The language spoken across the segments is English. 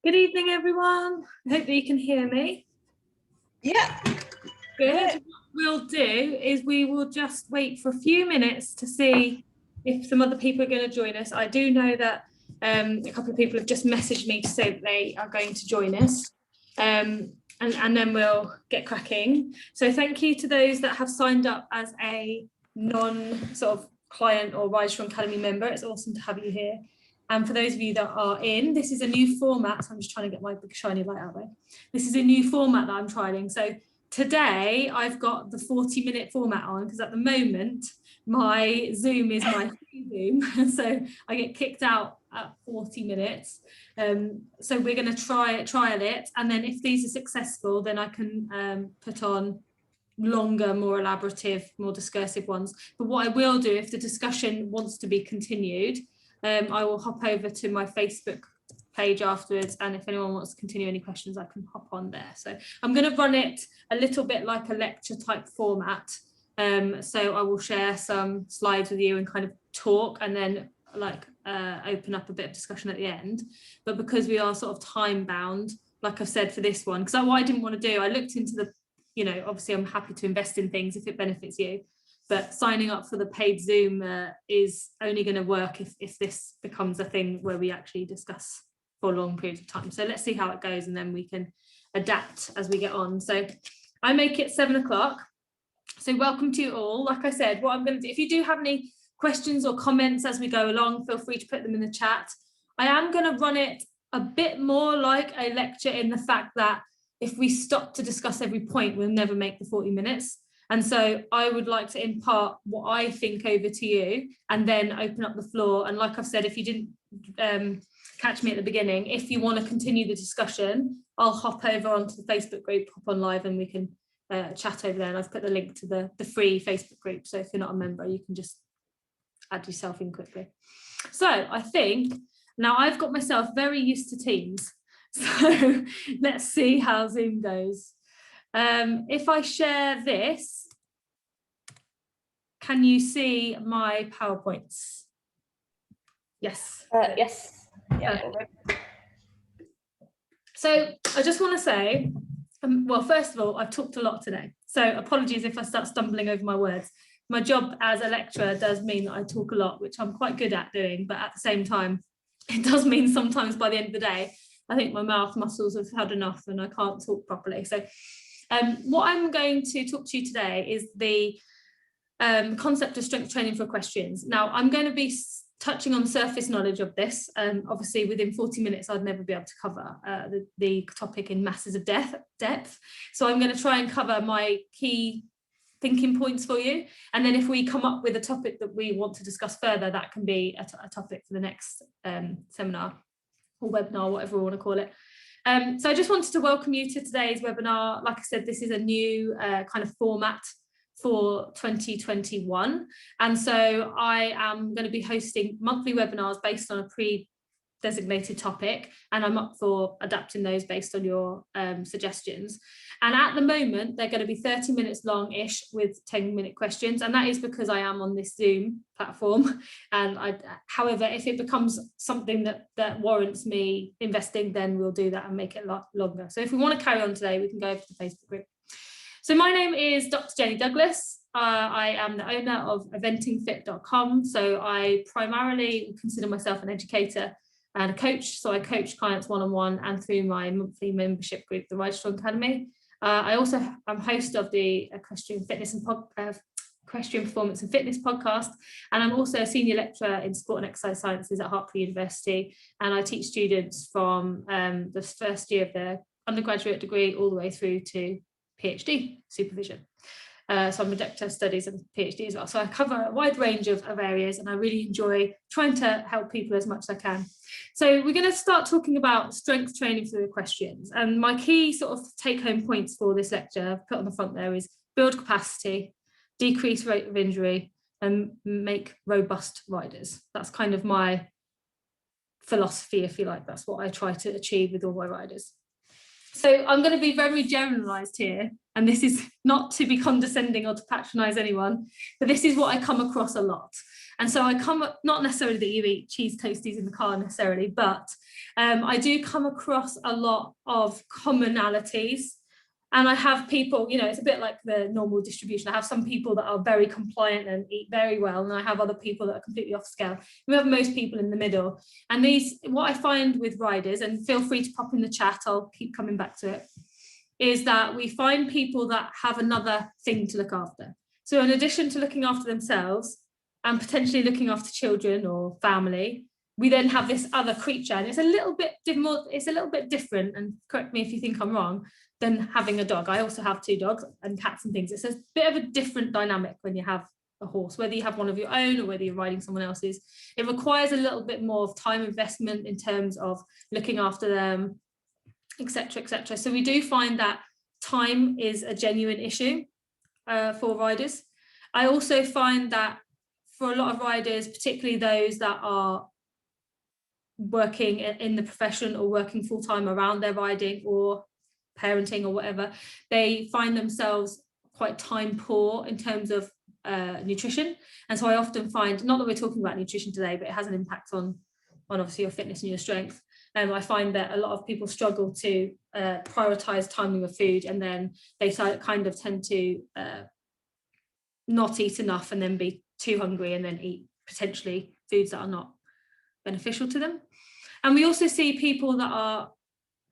Good evening, everyone. I hope that you can hear me. Yeah. Good. What we'll do is we will just wait for a few minutes to see if some other people are going to join us. I do know that a couple of people have just messaged me to say that they are going to join us. And then we'll get cracking. So thank you to those that have signed up as a non-sort of client or Ridestrom Academy member. It's awesome to have you here. And for those of you that are in, this is a new format. So I'm just trying to get my big shiny light out there. This is a new format that I'm trialing. So today I've got the 40-minute format on because at the moment my Zoom is my free Zoom. So I get kicked out at 40 minutes. So we're going to trial it. And then if these are successful, then I can put on longer, more elaborative, more discursive ones. But what I will do, if the discussion wants to be continued, I will hop over to my Facebook page afterwards, and if anyone wants to continue any questions, I can hop on there. So I'm going to run it a little bit like a lecture type format. So I will share some slides with you and kind of talk, and then open up a bit of discussion at the end. But because we are sort of time bound, like I've said for this one, because what I didn't want to do, I looked into the, obviously I'm happy to invest in things if it benefits you. But signing up for the paid Zoom is only going to work if this becomes a thing where we actually discuss for a long period of time. So let's see how it goes, and then we can adapt as we get on. So I make it 7 o'clock. So welcome to you all. Like I said, what I'm going to do, if you do have any questions or comments as we go along, feel free to put them in the chat. I am going to run it a bit more like a lecture in the fact that if we stop to discuss every point, we'll never make the 40 minutes. And so I would like to impart what I think over to you and then open up the floor. And like I've said, if you didn't catch me at the beginning, if you want to continue the discussion, I'll hop over onto the Facebook group, hop on live, and we can chat over there. And I've put the link to the free Facebook group. So if you're not a member, you can just add yourself in quickly. So I think now I've got myself very used to Teams. So let's see how Zoom goes. If I share this, can you see my PowerPoints? Yes. Yes. Yeah. So I just want to say, well, first of all, I've talked a lot today. So apologies if I start stumbling over my words. My job as a lecturer does mean that I talk a lot, which I'm quite good at doing. But at the same time, it does mean sometimes by the end of the day, I think my mouth muscles have had enough and I can't talk properly. So what I'm going to talk to you today is the concept of strength training for equestrians. Now, I'm going to be touching on surface knowledge of this. Obviously, within 40 minutes, I'd never be able to cover the topic in masses of depth. So I'm going to try and cover my key thinking points for you. And then if we come up with a topic that we want to discuss further, that can be a topic for the next seminar or webinar, whatever we want to call it. So I just wanted to welcome you to today's webinar. Like I said, this is a new kind of format for 2021. And so I am going to be hosting monthly webinars based on a pre-designated topic, and I'm up for adapting those based on your suggestions. And at the moment, they're going to be 30 minutes long-ish with 10-minute questions. And that is because I am on this Zoom platform. And however, if it becomes something that warrants me investing, then we'll do that and make it a lot longer. So if we want to carry on today, we can go over to the Facebook group. So my name is Dr. Jenni Douglas. I am the owner of eventingfit.com. So I primarily consider myself an educator and a coach. So I coach clients one-on-one and through my monthly membership group, the Ridestrom Academy. I also am host of the Equestrian Performance and Fitness podcast, and I'm also a senior lecturer in sport and exercise sciences at Hartpury University, and I teach students from the first year of their undergraduate degree all the way through to PhD supervision. So I'm a Doctor of Studies and PhD as well. So I cover a wide range of areas, and I really enjoy trying to help people as much as I can. So we're going to start talking about strength training for equestrians. And my key sort of take-home points for this lecture, I've put on the front there, is build capacity, decrease rate of injury, and make robust riders. That's kind of my philosophy, if you like. That's what I try to achieve with all my riders. So I'm going to be very generalized here, and this is not to be condescending or to patronize anyone, but this is what I come across a lot. And so I come, not necessarily that you eat cheese toasties in the car necessarily, but I do come across a lot of commonalities. And I have people, you know, it's a bit like the normal distribution. I have some people that are very compliant and eat very well, and I have other people that are completely off scale. We have most people in the middle. And these, what I find with riders, and feel free to pop in the chat, I'll keep coming back to it, is that we find people that have another thing to look after. So in addition to looking after themselves and potentially looking after children or family, we then have this other creature, and it's a little bit different, and correct me if you think I'm wrong, than having a dog. I also have 2 dogs and cats and things. It's a bit of a different dynamic when you have a horse, whether you have one of your own or whether you're riding someone else's. It requires a little bit more of time investment in terms of looking after them, etc., etc. So we do find that time is a genuine issue for riders. I also find that for a lot of riders, particularly those that are working in the profession or working full-time around their riding or parenting or whatever, they find themselves quite time poor in terms of nutrition. And so I often find, not that we're talking about nutrition today, but it has an impact on obviously your fitness and your strength. I find that a lot of people struggle to prioritize timing of food, and then they kind of tend to not eat enough and then be too hungry and then eat potentially foods that are not beneficial to them. And we also see people that are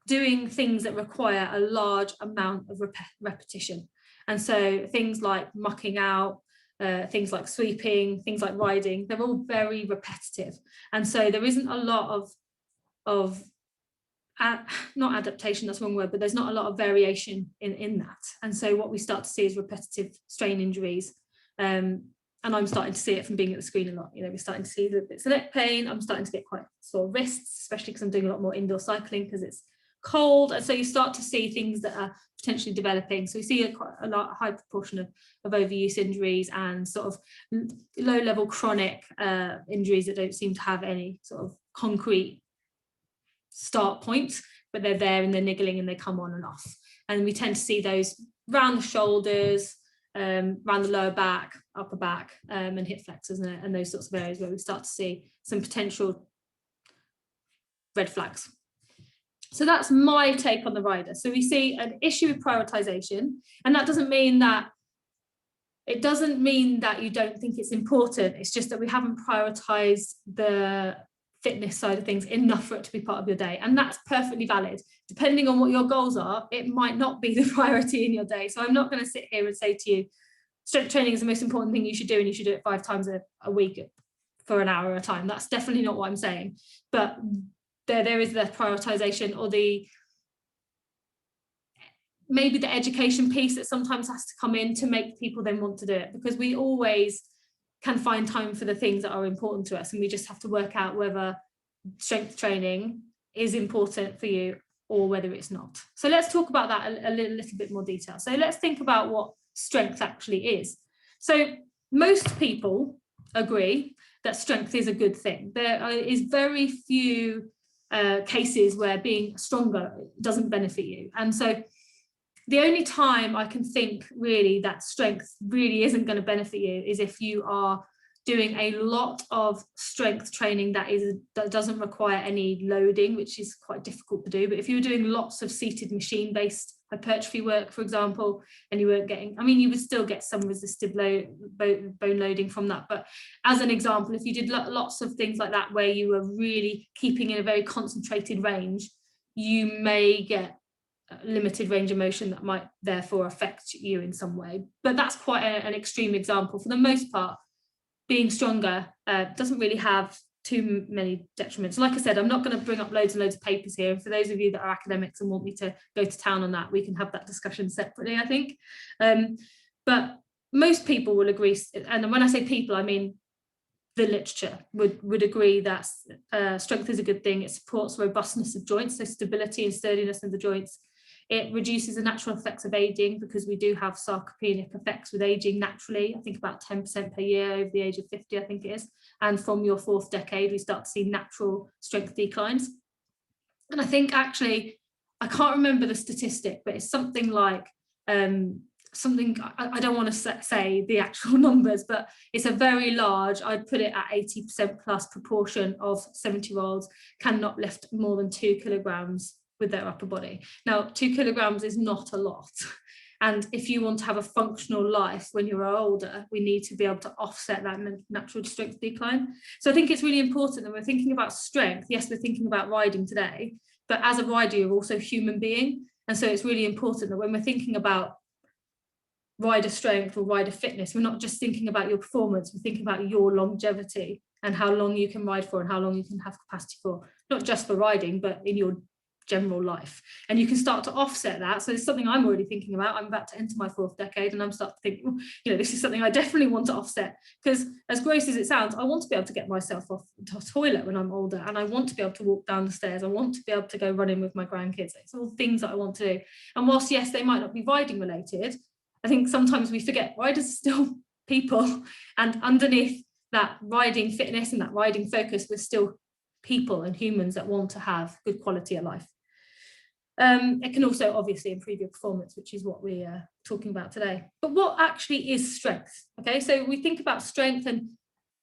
doing things that require a large amount of repetition. And so things like mucking out, things like sweeping, things like riding, they're all very repetitive. And so there isn't a lot of not adaptation, that's the wrong word, but there's not a lot of variation in that. And so what we start to see is repetitive strain injuries. And I'm starting to see it from being at the screen a lot. You know, we're starting to see the bits of neck pain. I'm starting to get quite sore wrists, especially because I'm doing a lot more indoor cycling because it's cold. And so you start to see things that are potentially developing. So we see a high proportion of overuse injuries and sort of low level chronic injuries that don't seem to have any sort of concrete start point, but they're there and they're niggling and they come on and off. And we tend to see those around the shoulders, around the lower back, upper back, and hip flexors and those sorts of areas where we start to see some potential red flags. So that's my take on the rider. So we see an issue with prioritization, and that doesn't mean that you don't think it's important. It's just that we haven't prioritized the fitness side of things enough for it to be part of your day, and that's perfectly valid. Depending on what your goals are, it might not be the priority in your day. So I'm not going to sit here and say to you strength training is the most important thing you should do and you should do it 5 times a week for an hour at a time. That's definitely not what I'm saying, but there is the prioritization, or maybe the education piece that sometimes has to come in to make people then want to do it, because we always can find time for the things that are important to us, and we just have to work out whether strength training is important for you or whether it's not. So let's talk about that a little bit more detail. So let's think about what strength actually is. So most people agree that strength is a good thing. There is very few cases where being stronger doesn't benefit you. And so the only time I can think really that strength really isn't going to benefit you is if you are doing a lot of strength training that doesn't require any loading, which is quite difficult to do. But if you're doing lots of seated machine-based hypertrophy work, for example, and you weren't getting, I mean, you would still get some resistive bone loading from that. But as an example, if you did lots of things like that, where you were really keeping in a very concentrated range, you may get limited range of motion that might therefore affect you in some way. But that's quite an extreme example. For the most part, being stronger doesn't really have too many detriments. Like I said, I'm not going to bring up loads and loads of papers here. And for those of you that are academics and want me to go to town on that, we can have that discussion separately, I think. But most people will agree, and when I say people, I mean the literature would agree that strength is a good thing. It supports robustness of joints, so stability and sturdiness of the joints. It reduces the natural effects of aging, because we do have sarcopenic effects with aging naturally. I think about 10% per year over the age of 50, I think it is. And from your 4th decade, we start to see natural strength declines. And I think actually, I can't remember the statistic, but it's something like something, I don't want to say the actual numbers, but it's a very large, I'd put it at 80% plus proportion of 70-year-olds cannot lift more than 2 kilograms with their upper body. Now, 2 kilograms is not a lot. And if you want to have a functional life when you're older, we need to be able to offset that natural strength decline. So I think it's really important that we're thinking about strength. Yes, we're thinking about riding today, but as a rider, you're also a human being. And so it's really important that when we're thinking about rider strength or rider fitness, we're not just thinking about your performance, we're thinking about your longevity and how long you can ride for and how long you can have capacity for, not just for riding, but in your general life. And you can start to offset that. So it's something I'm already thinking about. I'm about to enter my 4th decade and I'm starting to think, you know, this is something I definitely want to offset, because as gross as it sounds, I want to be able to get myself off the toilet when I'm older, and I want to be able to walk down the stairs. I want to be able to go running with my grandkids. It's all things that I want to do. And whilst, yes, they might not be riding related, I think sometimes we forget riders are still people, and underneath that riding fitness and that riding focus, we're still people and humans that want to have good quality of life. It can also obviously improve your performance, which is what we're talking about today. But what actually is strength? Okay, so we think about strength, and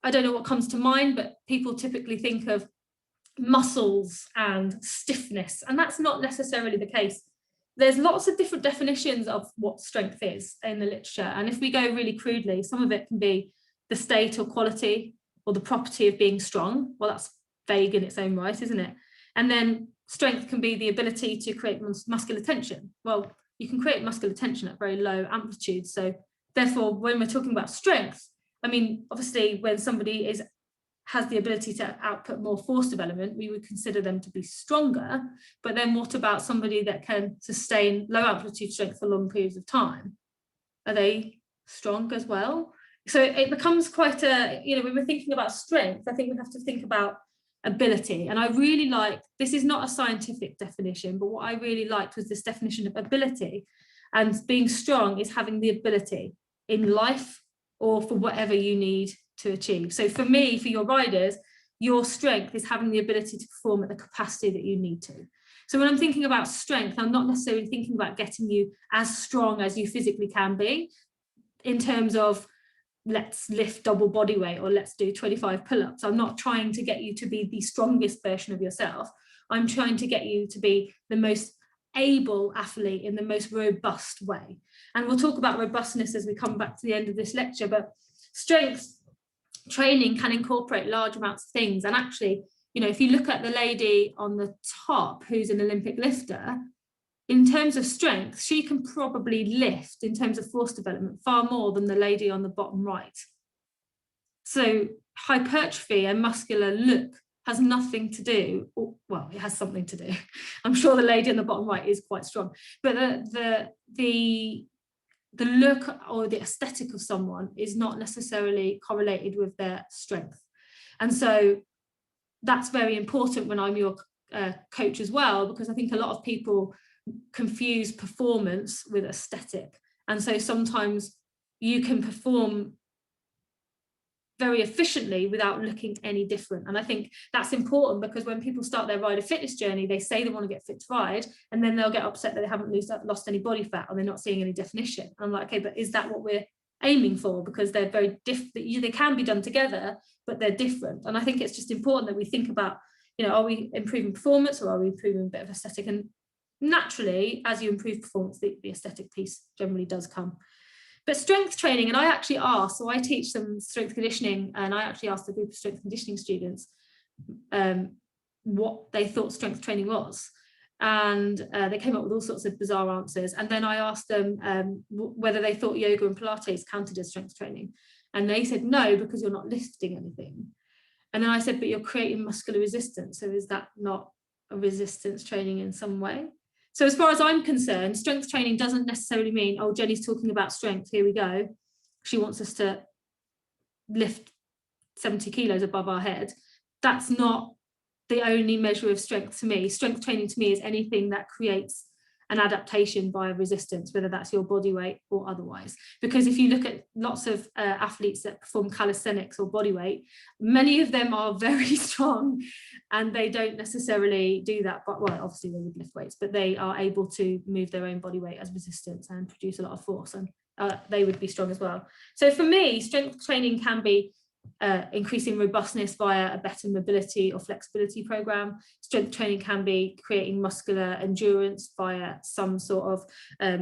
I don't know what comes to mind, but people typically think of muscles and stiffness, and that's not necessarily the case. There's lots of different definitions of what strength is in the literature. And if we go really crudely, some of it can be the state or quality or the property of being strong. Well, that's vague in its own right, isn't it? And then strength can be the ability to create muscular tension. Well, you can create muscular tension at very low amplitudes. So therefore, when we're talking about strength, I mean, obviously, when somebody has the ability to output more force development, we would consider them to be stronger. But then what about somebody that can sustain low amplitude strength for long periods of time? Are they strong as well? So it becomes quite a, you know, when we're thinking about strength, I think we have to think about ability. And I really like, this is not a scientific definition, but what I really liked was this definition of ability. And being strong is having the ability in life or for whatever you need to achieve. So for me, for your riders, your strength is having the ability to perform at the capacity that you need to. So when I'm thinking about strength, I'm not necessarily thinking about getting you as strong as you physically can be in terms of let's lift double body weight or let's do 25 pull-ups. I'm not trying to get you to be the strongest version of yourself. I'm trying to get you to be the most able athlete in the most robust way. And we'll talk about robustness as we come back to the end of this lecture, but strength training can incorporate large amounts of things. And actually, you know, if you look at the lady on the top who's an Olympic lifter, in terms of strength, she can probably lift in terms of force development far more than the lady on the bottom right. So hypertrophy and muscular look has nothing to do, or, well, it has something to do. I'm sure the lady on the bottom right is quite strong, but the look or the aesthetic of someone is not necessarily correlated with their strength. And so that's very important when I'm your coach as well, because I think a lot of people confuse performance with aesthetic. And so sometimes you can perform very efficiently without looking any different. And I think that's important, because when people start their rider fitness journey, they say they want to get fit to ride, and then they'll get upset that they haven't lost any body fat or they're not seeing any definition. And I'm like, okay, but is that what we're aiming for? Because they're very different. They can be done together, but they're different. And I think it's just important that we think about, you know, are we improving performance or are we improving a bit of aesthetic? And naturally, as you improve performance, the aesthetic piece generally does come. But strength training, and I actually asked, so I teach some strength conditioning, and I actually asked a group of strength conditioning students what they thought strength training was. And they came up with all sorts of bizarre answers. And then I asked them whether they thought yoga and Pilates counted as strength training. And they said no, because you're not lifting anything. And then I said, but you're creating muscular resistance. So is that not a resistance training in some way? So as far as I'm concerned, strength training doesn't necessarily mean, oh, Jenni's talking about strength, here we go. She wants us to lift 70 kilos above our head. That's not the only measure of strength to me. Strength training to me is anything that creates an adaptation via resistance, whether that's your body weight or otherwise. Because if you look at lots of athletes that perform calisthenics or body weight, many of them are very strong and they don't necessarily do that, but well, obviously they would lift weights, but they are able to move their own body weight as resistance and produce a lot of force, and they would be strong as well. So for me, strength training can be increasing robustness via a better mobility or flexibility program. Strength training can be creating muscular endurance via some sort of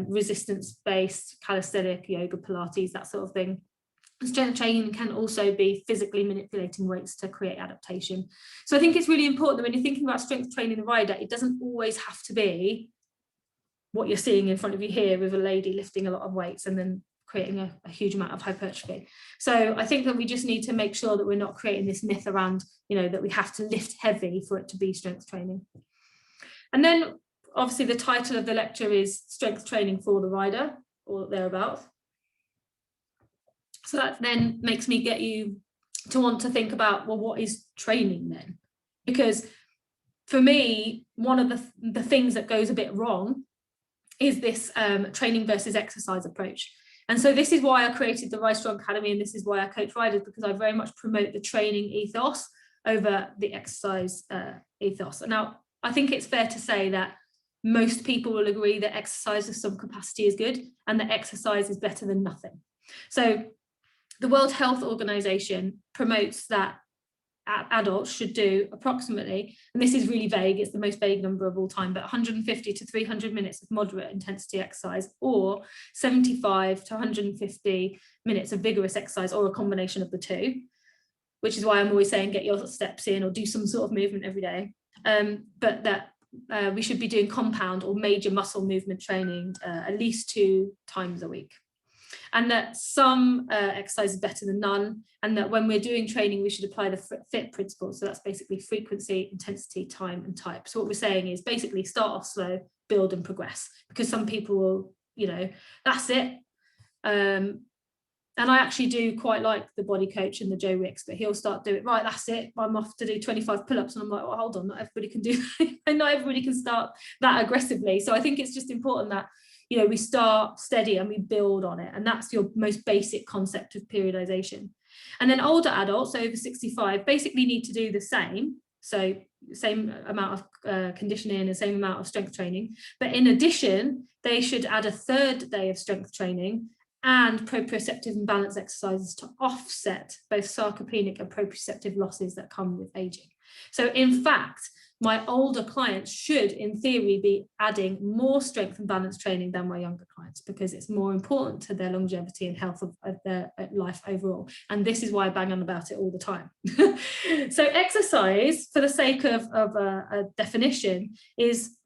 resistance-based calisthenic, yoga, Pilates, that sort of thing. Strength training can also be physically manipulating weights to create adaptation. So I think it's really important that when you're thinking about strength training the rider, it doesn't always have to be what you're seeing in front of you here with a lady lifting a lot of weights and then creating a huge amount of hypertrophy. So I think that we just need to make sure that we're not creating this myth around, you know, that we have to lift heavy for it to be strength training. And then obviously the title of the lecture is Strength Training for the Rider, or thereabouts. So that then makes me get you to want to think about, well, what is training then? Because for me, one of the things that goes a bit wrong is this training versus exercise approach. And so this is why I created the Rise Strong Academy, and this is why I coach riders, because I very much promote the training ethos over the exercise ethos. Now, I think it's fair to say that most people will agree that exercise of some capacity is good and that exercise is better than nothing. So the World Health Organization promotes that adults should do approximately, and this is really vague, it's the most vague number of all time, but 150 to 300 minutes of moderate intensity exercise, or 75 to 150 minutes of vigorous exercise, or a combination of the two, which is why I'm always saying get your steps in or do some sort of movement every day. But that we should be doing compound or major muscle movement training at least 2 times a week. And that some exercise is better than none, and that when we're doing training, we should apply the FIT principle. So that's basically frequency, intensity, time, and type. So what we're saying is basically start off slow, build and progress, because some people will, you know, that's it. And I actually do quite like the body coach and the Joe Wicks, but he'll start doing, right, that's it, I'm off to do 25 pull-ups, and I'm like, well, hold on, not everybody can do that. And not everybody can start that aggressively. So I think it's just important that, you know, we start steady and we build on it. And that's your most basic concept of periodization. And then older adults over 65 basically need to do the same. So same amount of conditioning and the same amount of strength training. But in addition, they should add a 3rd day of strength training and proprioceptive and balance exercises to offset both sarcopenic and proprioceptive losses that come with aging. So in fact, my older clients should, in theory, be adding more strength and balance training than my younger clients, because it's more important to their longevity and health of their life overall. And this is why I bang on about it all the time. So exercise, for the sake of a definition, is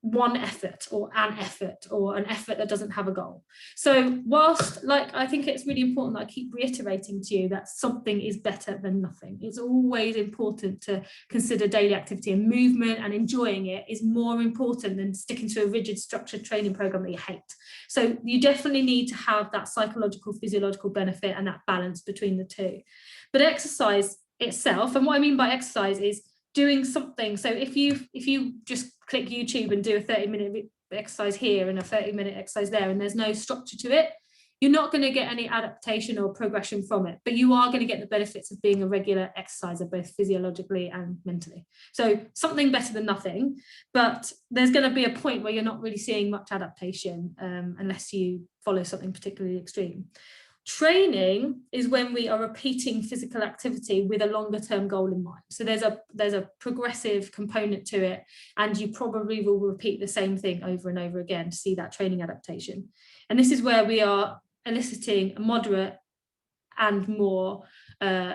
one effort or an effort that doesn't have a goal. So whilst, like, I think it's really important that I keep reiterating to you that something is better than nothing. It's always important to consider daily activity, and movement and enjoying it is more important than sticking to a rigid structured training program that you hate. So you definitely need to have that psychological, physiological benefit and that balance between the two. But exercise itself, and what I mean by exercise is doing something. So if you just click YouTube and do a 30-minute exercise here and a 30-minute exercise there, and there's no structure to it, you're not going to get any adaptation or progression from it, but you are going to get the benefits of being a regular exerciser, both physiologically and mentally. So something better than nothing, but there's going to be a point where you're not really seeing much adaptation unless you follow something particularly extreme. Training is when we are repeating physical activity with a longer term goal in mind. So there's a progressive component to it, and you probably will repeat the same thing over and over again to see that training adaptation. And this is where we are eliciting a moderate and more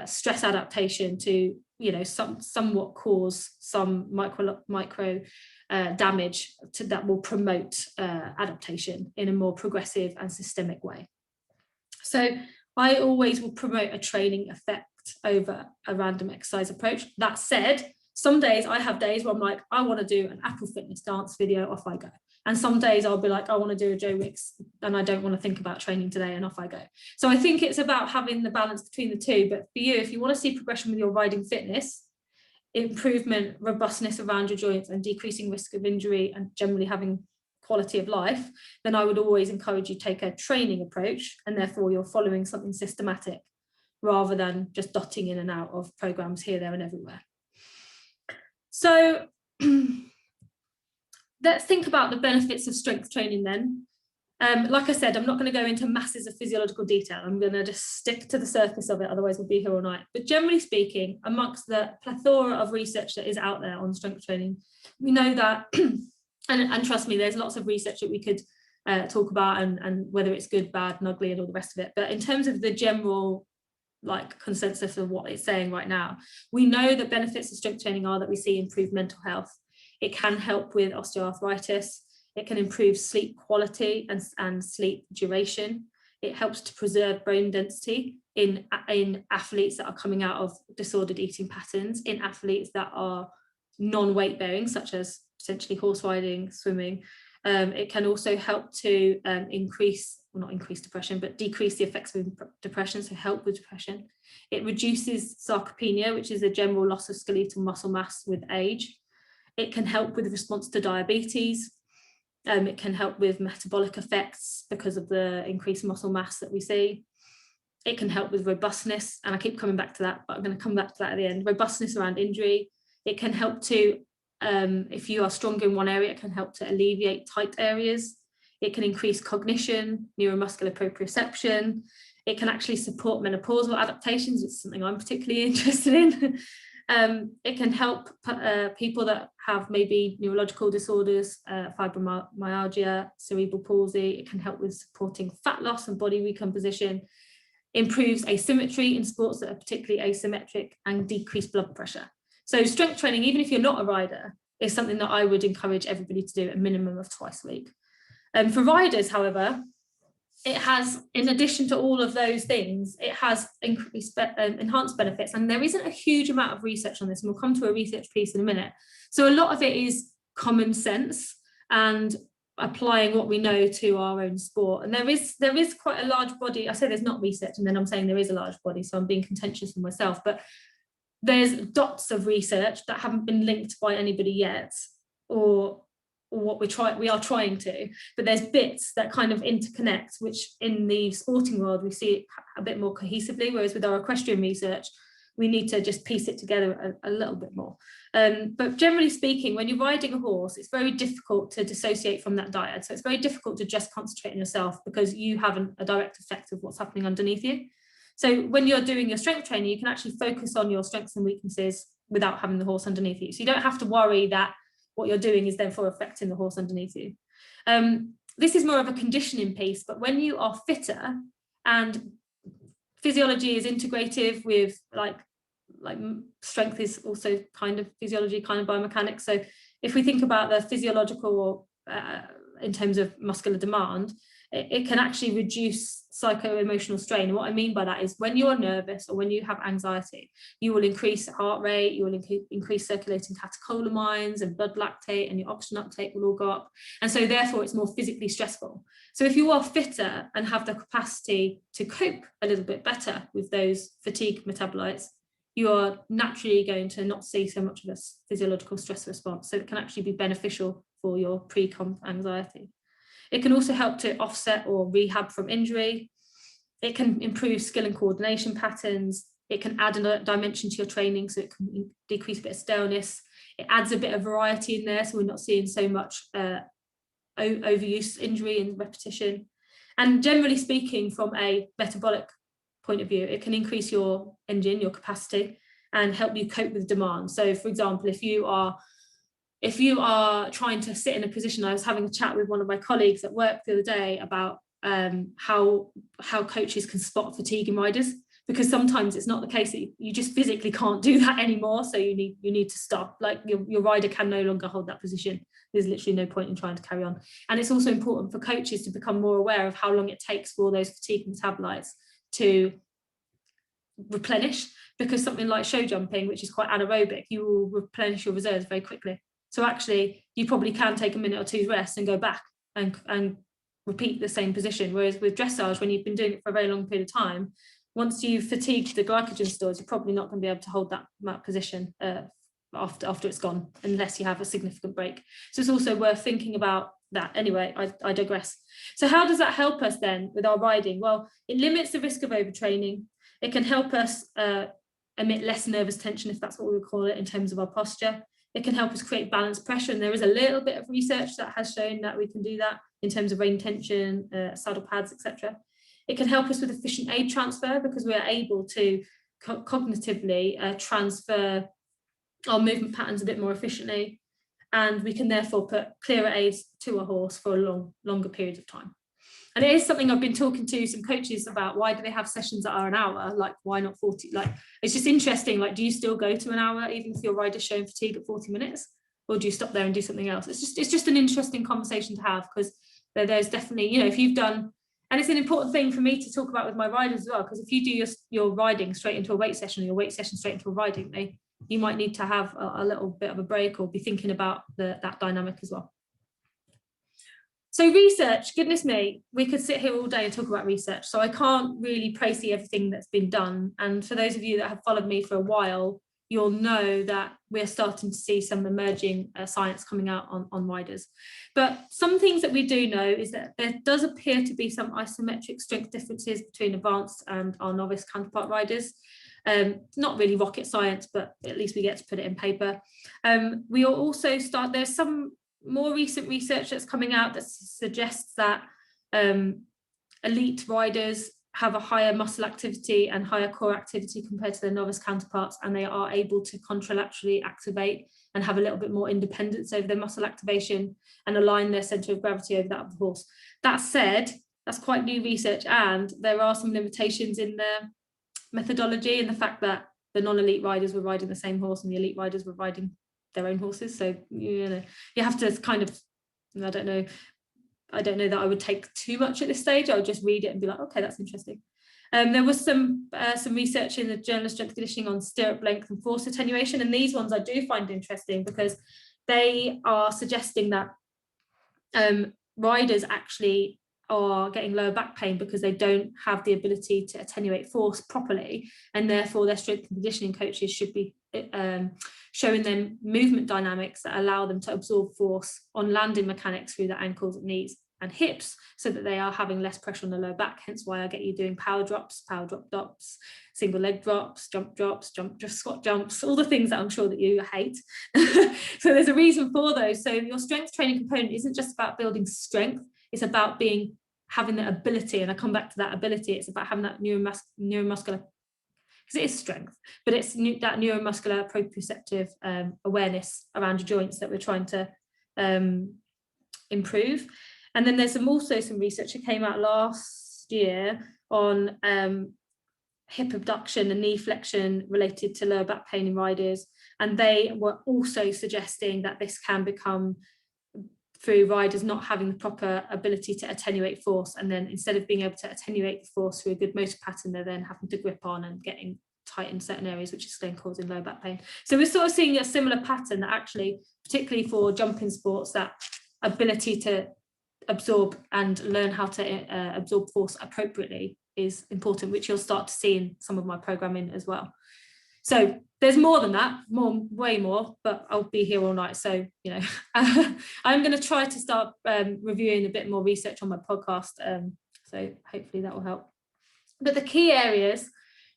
stress adaptation to, you know, somewhat cause some micro damage that will promote adaptation in a more progressive and systemic way. So I always will promote a training effect over a random exercise approach. That said, some days I have days where I'm like, I want to do an Apple Fitness dance video, off I go. And some days I'll be like, I want to do a Joe Wicks and I don't want to think about training today, and off I go. So I think it's about having the balance between the two. But for you, if you want to see progression with your riding fitness, improvement, robustness around your joints and decreasing risk of injury and generally having quality of life, then I would always encourage you to take a training approach, and therefore you're following something systematic rather than just dotting in and out of programs here, there and everywhere. So let's think about the benefits of strength training then. Like I said, I'm not going to go into masses of physiological detail. I'm going to just stick to the surface of it, otherwise we'll be here all night. But generally speaking, amongst the plethora of research that is out there on strength training, we know that, and trust me, there's lots of research that we could talk about and whether it's good, bad, and ugly and all the rest of it. But in terms of the general consensus of what it's saying right now, we know that benefits of strength training are that we see improved mental health. It can help with osteoarthritis. It can improve sleep quality and sleep duration. It helps to preserve bone density in athletes that are coming out of disordered eating patterns, in athletes that are non-weight bearing, such as potentially horse riding, swimming. It can also help to not increase depression, but decrease the effects of depression, so help with depression. It reduces sarcopenia, which is a general loss of skeletal muscle mass with age. It can help with response to diabetes. It can help with metabolic effects because of the increased muscle mass that we see. It can help with robustness, and I keep coming back to that, but I'm going to come back to that at the end. Robustness around injury. It can help to, if you are stronger in one area, it can help to alleviate tight areas. It can increase cognition, neuromuscular proprioception. It can actually support menopausal adaptations, which is something I'm particularly interested in. It can help people that have maybe neurological disorders, fibromyalgia, cerebral palsy. It can help with supporting fat loss and body recomposition, improves asymmetry in sports that are particularly asymmetric, and decrease blood pressure. So strength training, even if you're not a rider, is something that I would encourage everybody to do a minimum of twice a week. For riders, however, it has, in addition to all of those things, it has enhanced benefits, and there isn't a huge amount of research on this, and we'll come to a research piece in a minute. So a lot of it is common sense and applying what we know to our own sport. And there is quite a large body. I say there's not research, and then I'm saying there is a large body, so I'm being contentious with myself, but there's dots of research that haven't been linked by anybody yet, or what we are trying to, but there's bits that kind of interconnect, which in the sporting world we see it a bit more cohesively, whereas with our equestrian research we need to just piece it together a little bit more. But generally speaking, when you're riding a horse, it's very difficult to dissociate from that dyad. So it's very difficult to just concentrate on yourself, because you have a direct effect of what's happening underneath you. So when you're doing your strength training, you can actually focus on your strengths and weaknesses without having the horse underneath you. So you don't have to worry that what you're doing is therefore affecting the horse underneath you. This is more of a conditioning piece, but when you are fitter, and physiology is integrative with like strength is also kind of physiology, kind of biomechanics. So if we think about the physiological in terms of muscular demand, it can actually reduce psycho-emotional strain. And what I mean by that is when you're nervous or when you have anxiety, you will increase heart rate, you will increase circulating catecholamines and blood lactate, and your oxygen uptake will all go up. And so therefore it's more physically stressful. So if you are fitter and have the capacity to cope a little bit better with those fatigue metabolites, you are naturally going to not see so much of a physiological stress response. So it can actually be beneficial for your pre-comp anxiety. It can also help to offset or rehab from injury. It can improve skill and coordination patterns. It can add a dimension to your training, so it can decrease a bit of staleness. It adds a bit of variety in there, so we're not seeing so much overuse, injury and repetition. And generally speaking, from a metabolic point of view, it can increase your engine, your capacity, and help you cope with demand. So for example, if you are trying to sit in a position, I was having a chat with one of my colleagues at work the other day about how coaches can spot fatigue in riders, because sometimes it's not the case that you just physically can't do that anymore, so you need to stop. Like your rider can no longer hold that position. There's literally no point in trying to carry on. And it's also important for coaches to become more aware of how long it takes for those fatigue metabolites to replenish, because something like show jumping, which is quite anaerobic, you will replenish your reserves very quickly. So actually, you probably can take a minute or two's rest and go back and repeat the same position. Whereas with dressage, when you've been doing it for a very long period of time, once you've fatigued the glycogen stores, you're probably not going to be able to hold that position after it's gone, unless you have a significant break. So it's also worth thinking about that. Anyway, I digress. So how does that help us then with our riding? Well, it limits the risk of overtraining. It can help us emit less nervous tension, if that's what we would call it, in terms of our posture. It can help us create balanced pressure, and there is a little bit of research that has shown that we can do that in terms of rein tension, saddle pads, etc. It can help us with efficient aid transfer, because we are able to cognitively transfer our movement patterns a bit more efficiently, and we can therefore put clearer aids to a horse for a longer period of time. And it is something I've been talking to some coaches about. Why do they have sessions that are an hour? Like, why not 40? Like, it's just interesting. Like, do you still go to an hour even if your rider's showing fatigue at 40 minutes? Or do you stop there and do something else? It's just an interesting conversation to have, because there's definitely, if you've done, and it's an important thing for me to talk about with my riders as well, because if you do your riding straight into a weight session, or your weight session straight into a riding, you might need to have a little bit of a break, or be thinking about that dynamic as well. So research, goodness me, we could sit here all day and talk about research. So I can't really précis everything that's been done. And for those of you that have followed me for a while, you'll know that we're starting to see some emerging science coming out on riders. But some things that we do know is that there does appear to be some isometric strength differences between advanced and our novice counterpart riders. Not really rocket science, but at least we get to put it in paper. We will also there's some more recent research that's coming out that suggests that elite riders have a higher muscle activity and higher core activity compared to their novice counterparts, and they are able to contralaterally activate and have a little bit more independence over their muscle activation and align their center of gravity over that of the horse. That said, that's quite new research, and there are some limitations in the methodology, and the fact that the non-elite riders were riding the same horse and the elite riders were riding their own horses. So you have to kind of, I don't know that I would take too much at this stage. I would just read it and be like, okay, that's interesting. There was some research in the Journal of Strength Conditioning on stirrup length and force attenuation, and these ones I do find interesting, because they are suggesting that riders actually are getting lower back pain because they don't have the ability to attenuate force properly, and therefore their strength and conditioning coaches should be showing them movement dynamics that allow them to absorb force on landing mechanics through the ankles, knees and hips, so that they are having less pressure on the lower back. Hence why I get you doing power drop drops, single leg drops, jump drops, squat jumps, all the things that I'm sure that you hate. So there's a reason for those. So your strength training component isn't just about building strength, it's about having the ability, and I come back to that ability. It's about having that neuromuscular, because it is strength, but it's that neuromuscular proprioceptive awareness around your joints that we're trying to improve. And then there's also some research that came out last year on hip abduction and knee flexion related to lower back pain in riders, and they were also suggesting that this can become through riders not having the proper ability to attenuate force, and then instead of being able to attenuate the force through a good motor pattern, they're then having to grip on and getting tight in certain areas, which is then causing low back pain. So we're sort of seeing a similar pattern, that actually, particularly for jumping sports, that ability to absorb and learn how to absorb force appropriately is important, which you'll start to see in some of my programming as well. So there's more than that, way more, but I'll be here all night. So, I'm going to try to start reviewing a bit more research on my podcast. So hopefully that will help. But the key areas,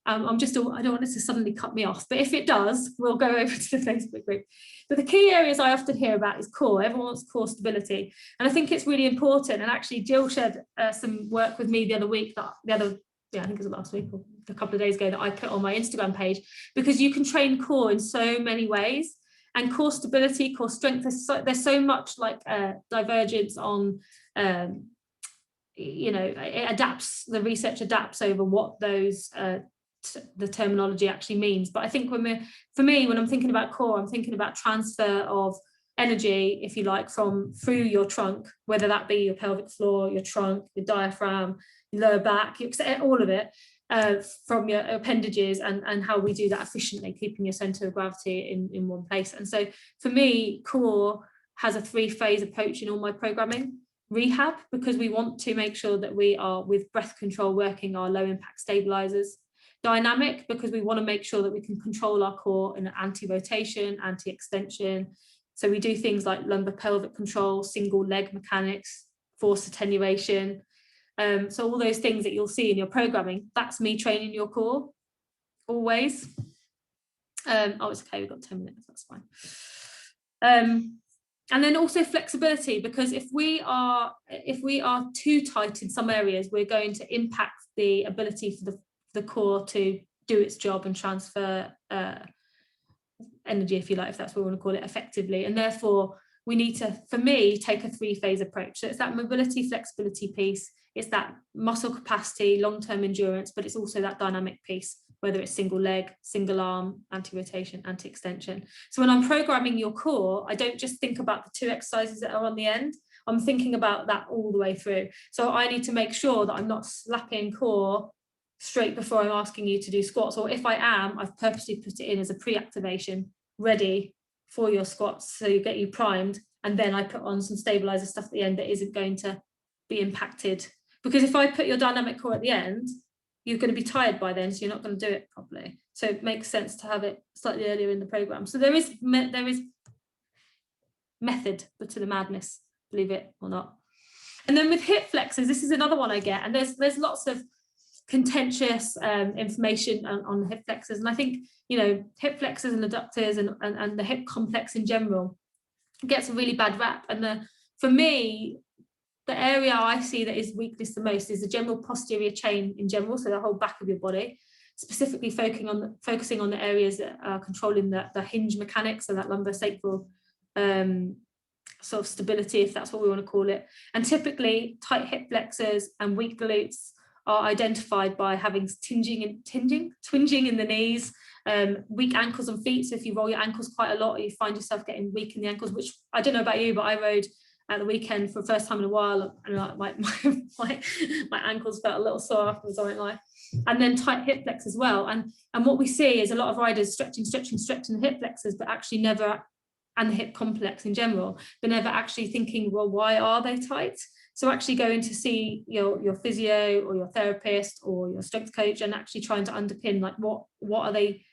I don't want it to suddenly cut me off, but if it does, we'll go over to the Facebook group. But the key areas I often hear about is core. Everyone wants core stability. And I think it's really important. And actually Jill shared some work with me the other week, I think it was last week or a couple of days ago, that I put on my Instagram page, because you can train core in so many ways, and core stability, core strength, there's so much like divergence on, it adapts, the research adapts over what those, the terminology actually means. But I think when I'm thinking about core, I'm thinking about transfer of energy, if you like, through your trunk, whether that be your pelvic floor, your trunk, your diaphragm, your lower back, all of it, from your appendages, and how we do that efficiently, keeping your center of gravity in one place. And so for me, core has a 3-phase approach in all my programming. Rehab, because we want to make sure that we are, with breath control, working our low impact stabilizers. dynamic, because we want to make sure that we can control our core in an anti-rotation, anti-extension. So we do things like lumbar pelvic control, single leg mechanics, force attenuation. So all those things that you'll see in your programming, that's me training your core always. Oh, it's okay, we've got 10 minutes, that's fine. And then also flexibility, because if we are too tight in some areas, we're going to impact the ability for the core to do its job and transfer energy, if you like, if that's what we want to call it, effectively. And therefore we need to, for me, take a 3-phase approach. So it's that mobility flexibility piece, it's that muscle capacity, long-term endurance, but it's also that dynamic piece, whether it's single leg, single arm, anti-rotation, anti-extension. So when I'm programming your core, I don't just think about the 2 exercises that are on the end, I'm thinking about that all the way through. So I need to make sure that I'm not slapping core straight before I'm asking you to do squats, or if I am, I've purposely put it in as a pre-activation, ready for your squats, so you get you primed, and then I put on some stabilizer stuff at the end that isn't going to be impacted. Because if I put your dynamic core at the end, you're going to be tired by then, so you're not going to do it properly. So it makes sense to have it slightly earlier in the program. So there is method to the madness, believe it or not. And then with hip flexors, this is another one I get, and there's lots of contentious information on hip flexors, and I think, you know, hip flexors and adductors and the hip complex in general gets a really bad rap. And for me, the area I see that is weakness the most is the general posterior chain in general, so the whole back of your body, specifically focusing on the areas that are controlling the hinge mechanics, so that lumbosacral sort of stability, if that's what we want to call it. And typically tight hip flexors and weak glutes are identified by having twinging in the knees, weak ankles and feet. So if you roll your ankles quite a lot, or you find yourself getting weak in the ankles, which I don't know about you, but I rode at the weekend for the first time in a while, and my ankles felt a little sore afterwards, I won't lie. And then tight hip flexors as well. And what we see is a lot of riders stretching the hip flexors, but actually never, and the hip complex in general, but never actually thinking, well, why are they tight? So actually going to see your physio or your therapist or your strength coach, and actually trying to underpin, like, what are they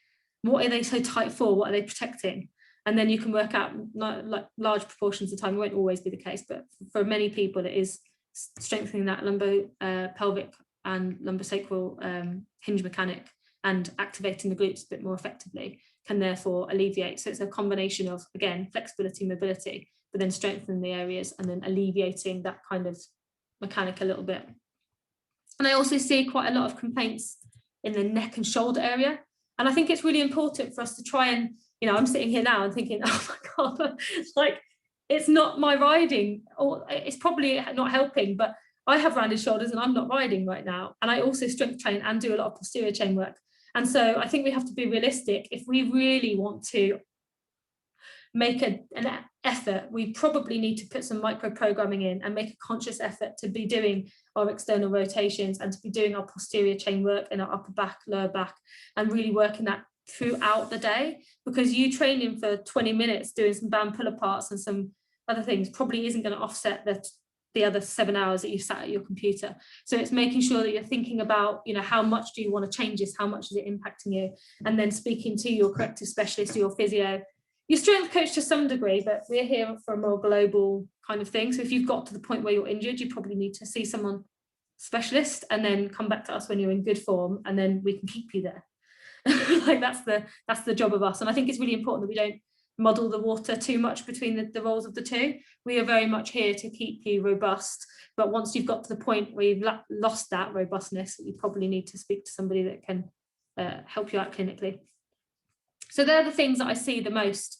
so tight for? What are they protecting? And then you can work out, like, large proportions of the time, it won't always be the case, but for many people it is strengthening that pelvic and lumbosacral hinge mechanic, and activating the glutes a bit more effectively can therefore alleviate. So it's a combination of, again, flexibility, mobility, but then strengthening the areas and then alleviating that kind of mechanic a little bit. And I also see quite a lot of complaints in the neck and shoulder area. And I think it's really important for us to try and, you know, I'm sitting here now and thinking, oh my God, like, it's not my riding, or it's probably not helping, but I have rounded shoulders and I'm not riding right now. And I also strength train and do a lot of posterior chain work. And so I think we have to be realistic. If we really want to make an effort, we probably need to put some micro programming in and make a conscious effort to be doing our external rotations and to be doing our posterior chain work in our upper back, lower back, and really working that throughout the day. Because you training for 20 minutes doing some band pull aparts and some other things probably isn't going to offset the other 7 hours that you sat at your computer. So it's making sure that you're thinking about, you know, how much do you want to change this? How much is it impacting you? And then speaking to your corrective specialist or your physio, your strength coach to some degree, but we're here for a more global kind of thing. So if you've got to the point where you're injured, you probably need to see someone specialist and then come back to us when you're in good form, and then we can keep you there. Like that's the job of us. And I think it's really important that we don't muddle the water too much between the roles of the two. We are very much here to keep you robust, but once you've got to the point where you've lost that robustness, you probably need to speak to somebody that can help you out clinically. So they're the things that I see the most.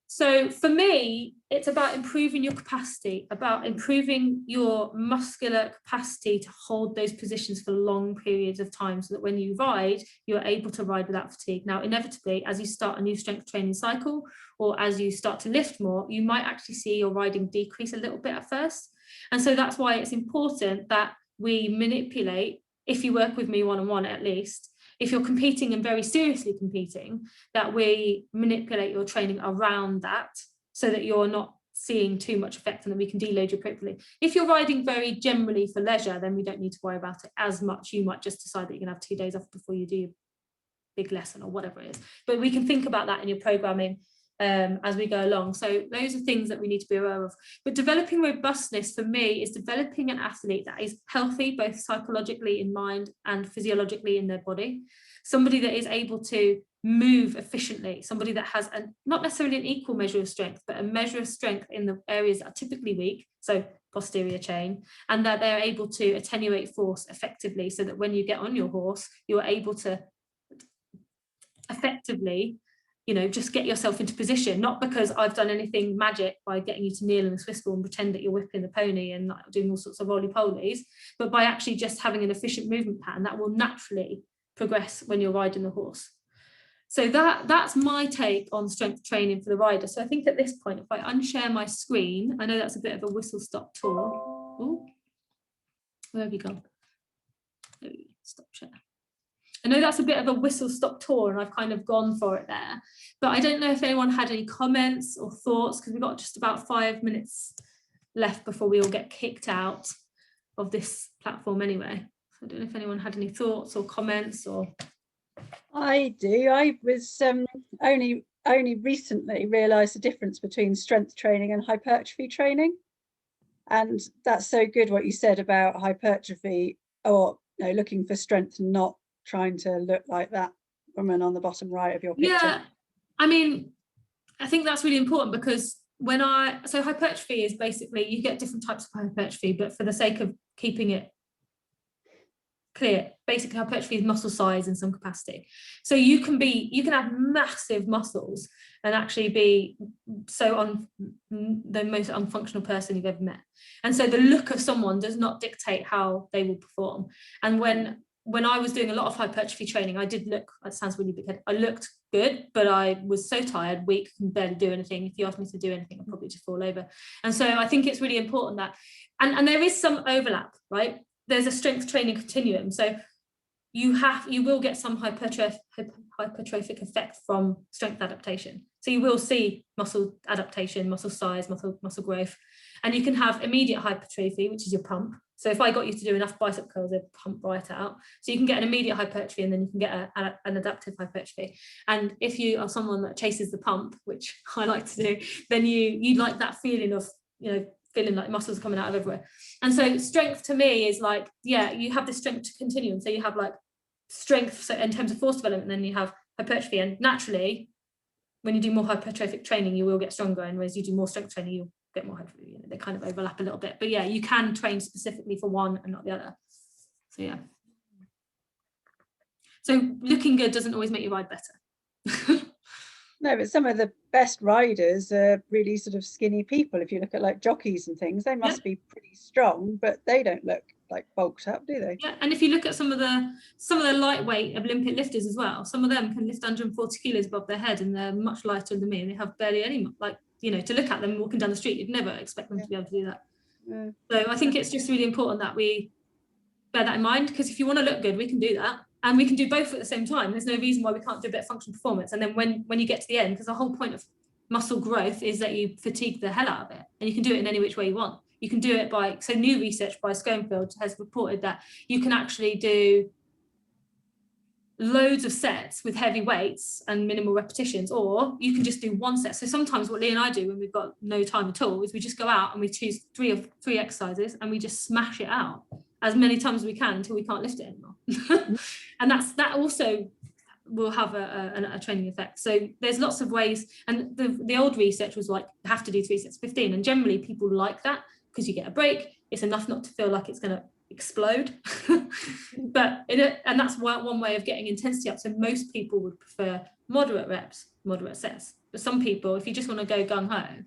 So for me, it's about improving your capacity, about improving your muscular capacity to hold those positions for long periods of time, so that when you ride, you're able to ride without fatigue. Now, inevitably, as you start a new strength training cycle, or as you start to lift more, you might actually see your riding decrease a little bit at first. And so that's why it's important that we manipulate, if you work with me one-on-one at least, if you're competing and very seriously competing, that we manipulate your training around that, so that you're not seeing too much effect, and then we can deload you appropriately. If you're riding very generally for leisure, then we don't need to worry about it as much. You might just decide that you're gonna have 2 days off before you do your big lesson or whatever it is, but we can think about that in your programming as we go along. So those are things that we need to be aware of. But developing robustness for me is developing an athlete that is healthy, both psychologically in mind and physiologically in their body. Somebody that is able to move efficiently, somebody that has not necessarily an equal measure of strength, but a measure of strength in the areas that are typically weak, so posterior chain, and that they're able to attenuate force effectively, so that when you get on your horse, you're able to effectively, you know, just get yourself into position, not because I've done anything magic by getting you to kneel in a swivel and pretend that you're whipping the pony and like doing all sorts of roly-polies, but by actually just having an efficient movement pattern that will naturally progress when you're riding the horse. So that's my take on strength training for the rider. So I think at this point, if I unshare my screen, I know that's a bit of a whistle-stop tour. Ooh, where have you gone? There we go. Stop share. I know that's a bit of a whistle-stop tour, and I've kind of gone for it there. But I don't know if anyone had any comments or thoughts, because we've got just about 5 minutes left before we all get kicked out of this platform anyway. So I don't know if anyone had any thoughts or comments or... I do. I was only recently realised the difference between strength training and hypertrophy training, and that's so good what you said about hypertrophy, or you know, looking for strength and not trying to look like that woman on the bottom right of your picture. Yeah, I mean, I think that's really important, because so hypertrophy is basically, you get different types of hypertrophy, but for the sake of keeping it clear, basically hypertrophy is muscle size in some capacity. So you can have massive muscles and actually be the most unfunctional person you've ever met. And so the look of someone does not dictate how they will perform. And when I was doing a lot of hypertrophy training, I did look, it sounds really big head, I looked good, but I was so tired, weak, can barely do anything. If you asked me to do anything, I'd probably just fall over. And so I think it's really important that, and there is some overlap, right? There's a strength training continuum. So you will get some hypertrophic effect from strength adaptation. So you will see muscle adaptation, muscle size, muscle growth, and you can have immediate hypertrophy, which is your pump. So if I got you to do enough bicep curls, they'd pump right out. So you can get an immediate hypertrophy, and then you can get an adaptive hypertrophy. And if you are someone that chases the pump, which I like to do, then you like that feeling of, you know, feeling like muscles coming out of everywhere. And so strength to me is like, yeah, you have this strength continuum. So you have like strength, so in terms of force development, then you have hypertrophy, and naturally when you do more hypertrophic training, you will get stronger, and as you do more strength training, you'll get more hypertrophy. You know, they kind of overlap a little bit, but yeah, you can train specifically for one and not the other. So yeah, so looking good doesn't always make you ride better. No, but some of the best riders are really sort of skinny people. If you look at like jockeys and things, they must be pretty strong, but they don't look like bulked up, do they? Yeah, and if you look at some of the lightweight Olympic lifters as well, some of them can lift 140 kilos above their head, and they're much lighter than me, and they have barely any, like, you know, to look at them walking down the street, you'd never expect them to be able to do that. So I think it's just really important that we bear that in mind, because if you want to look good, we can do that, and we can do both at the same time. There's no reason why we can't do a bit of functional performance. And then when you get to the end, because the whole point of muscle growth is that you fatigue the hell out of it, and you can do it in any which way you want. You can do it by, so new research by Schoenfeld has reported that you can actually do loads of sets with heavy weights and minimal repetitions, or you can just do one set. So sometimes what Lee and I do when we've got no time at all is we just go out and we choose three exercises, and we just smash it out as many times as we can until we can't lift it anymore. And that also will have a training effect. So there's lots of ways, and the old research was like, you have to do 3 sets 15, and generally people like that because you get a break. It's enough not to feel like it's going to explode. And that's one way of getting intensity up. So most people would prefer moderate reps, moderate sets. But some people, if you just want to go gung-ho,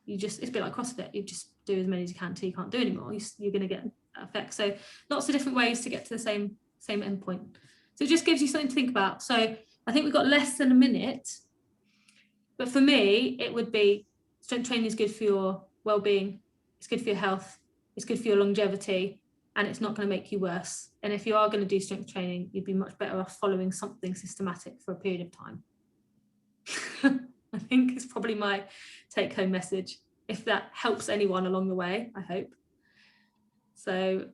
it's a bit like CrossFit, you just do as many as you can until you can't do anymore. You're going to get that effect. So lots of different ways to get to the same end point. So it just gives you something to think about. So I think we've got less than a minute, but for me, it would be strength training is good for your well-being, it's good for your health, it's good for your longevity, and it's not going to make you worse. And if you are going to do strength training, you'd be much better off following something systematic for a period of time. I think it's probably my take-home message. if that helps anyone along the way, I hope. So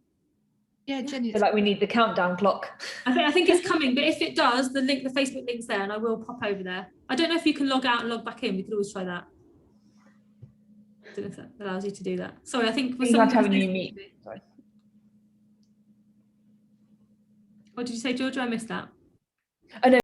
Yeah, Jenny. I feel like we need the countdown clock. I think it's coming, but if it does, the Facebook link's there, and I will pop over there. I don't know if you can log out and log back in. We could always try that. I don't know if that allows you to do that. Sorry, I think You have to have a new meet. Sorry. What did you say, Georgia? I missed that. I know.